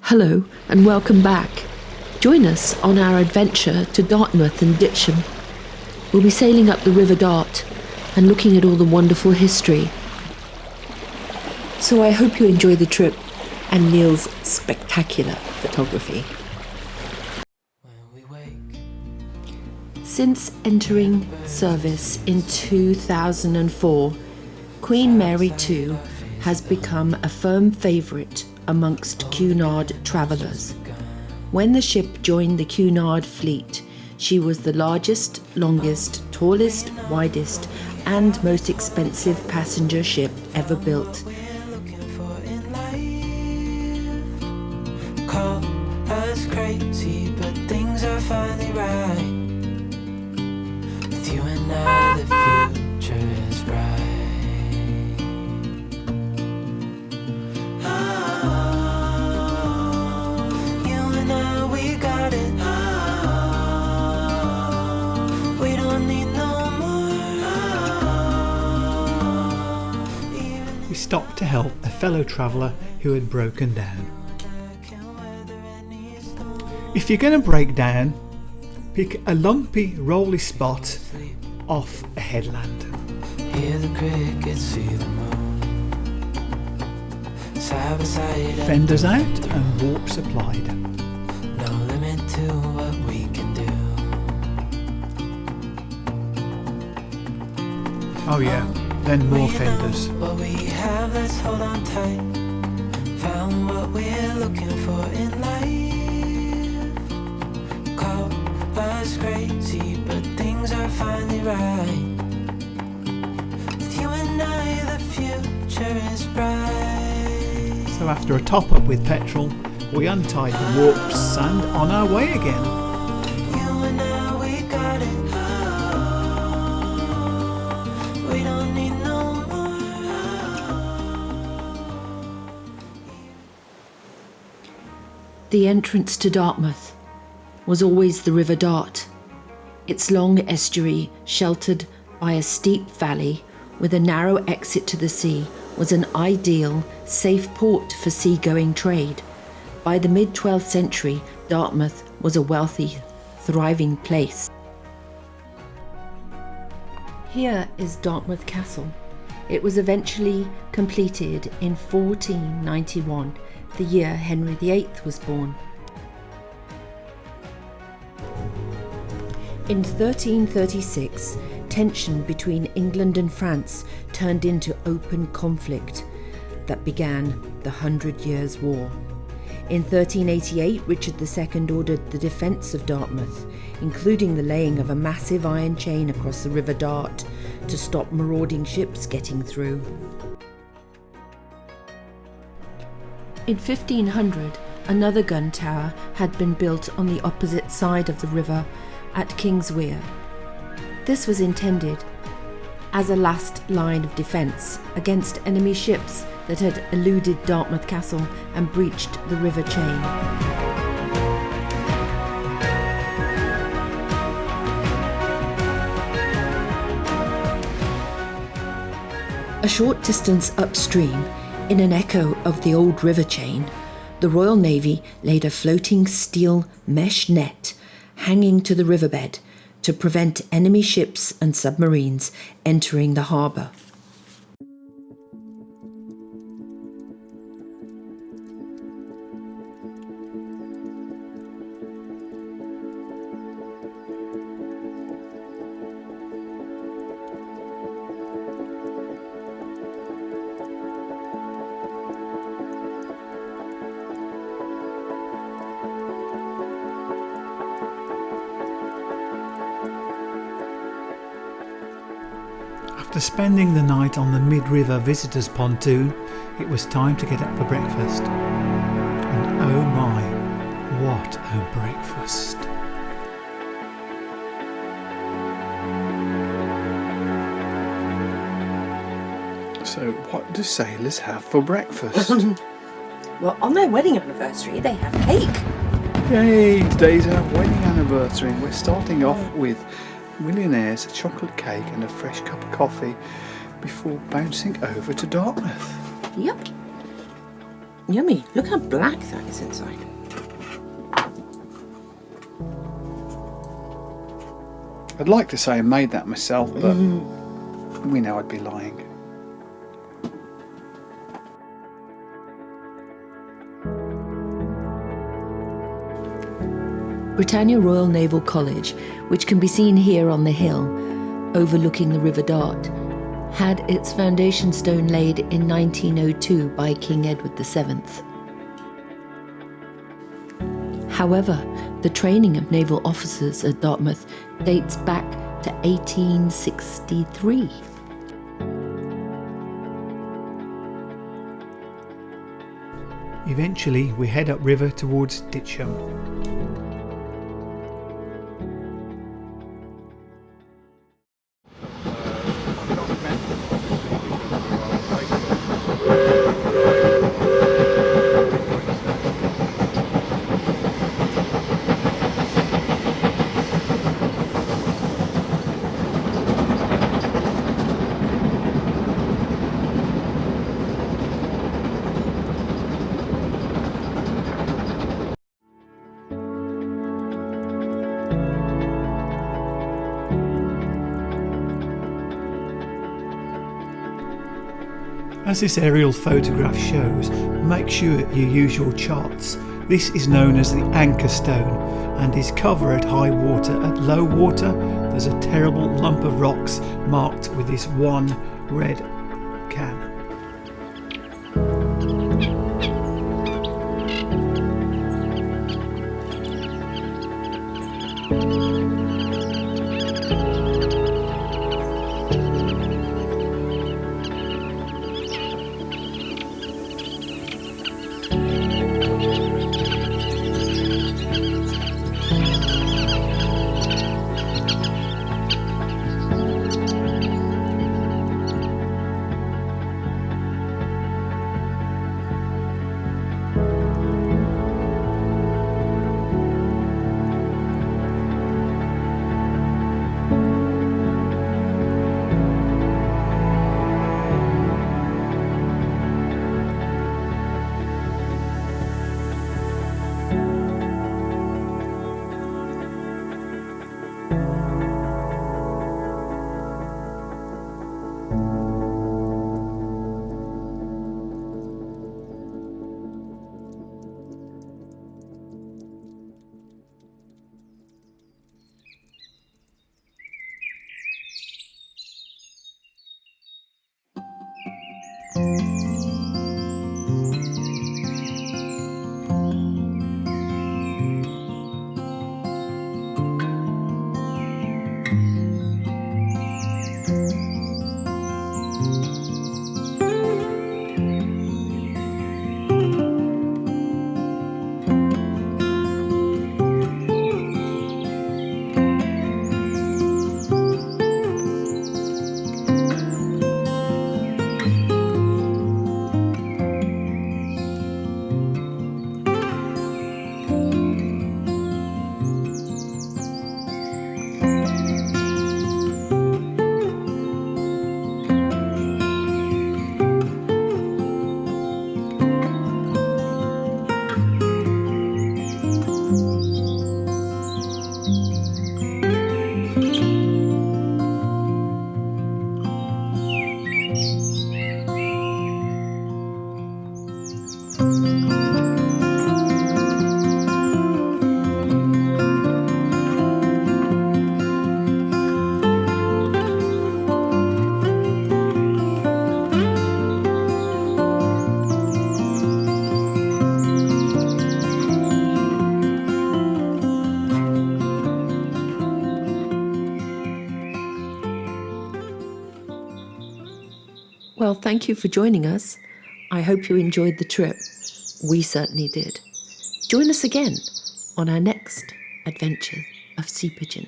Hello and welcome back. Join us on our adventure to Dartmouth and Dittisham. We'll be sailing up the River Dart and looking at all the wonderful history. So I hope you enjoy the trip and Neil's spectacular photography. Since entering service in 2004, Queen Mary II has become a firm favourite amongst Cunard travellers. When the ship joined the Cunard fleet, she was the largest, longest, tallest, widest and most expensive passenger ship ever built. Call us crazy, but things are finally right. With you and I, the future is bright. We stopped to help a fellow traveller who had broken down. If you're going to break down, pick a lumpy, rolly spot off a headland. Hear the crickets, see the moon. Side by side, fenders out and warp supplied. No limit to what we can do. Oh yeah, then more fenders. What we have, let's hold on tight. Found what we're looking for in life. Call us crazy, but things are finally right. With you and I, the future is bright. So after a top up with petrol, we untied the warps and on our way again. You and I, we got it. We don't need no more. The entrance to Dartmouth was always the River Dart, its long estuary sheltered by a steep valley with a narrow exit to the sea was an ideal, safe port for seagoing trade. By the mid-12th century, Dartmouth was a wealthy, thriving place. Here is Dartmouth Castle. It was eventually completed in 1491, the year Henry VIII was born. In 1336, tension between England and France turned into open conflict that began the 100 Years' War. In 1388, Richard II ordered the defence of Dartmouth, including the laying of a massive iron chain across the River Dart to stop marauding ships getting through. In 1500, another gun tower had been built on the opposite side of the river at Kingswear. This was intended as a last line of defence against enemy ships that had eluded Dartmouth Castle and breached the river chain. A short distance upstream, in an echo of the old river chain, the Royal Navy laid a floating steel mesh net hanging to the riverbed to prevent enemy ships and submarines entering the harbour. After spending the night on the mid-river visitors' pontoon, it was time to get up for breakfast. And oh my, what a breakfast! So, what do sailors have for breakfast? Well, on their wedding anniversary, they have cake. Yay! Today's our wedding anniversary, and we're starting off with millionaires a chocolate cake and a fresh cup of coffee before bouncing over to Dartmouth. Yep. Yummy. Look how black that is inside. I'd like to say I made that myself, but we know I'd be lying. Britannia Royal Naval College, which can be seen here on the hill, overlooking the River Dart, had its foundation stone laid in 1902 by King Edward VII. However, the training of naval officers at Dartmouth dates back to 1863. Eventually, we head upriver towards Dittisham. As this aerial photograph shows, make sure you use your charts. This is known as the anchor stone and is cover at high water. At low water, there's a terrible lump of rocks marked with this one red can. Well, thank you for joining us. I hope you enjoyed the trip. We certainly did. Join us again on our next adventure of Sea Pigeon.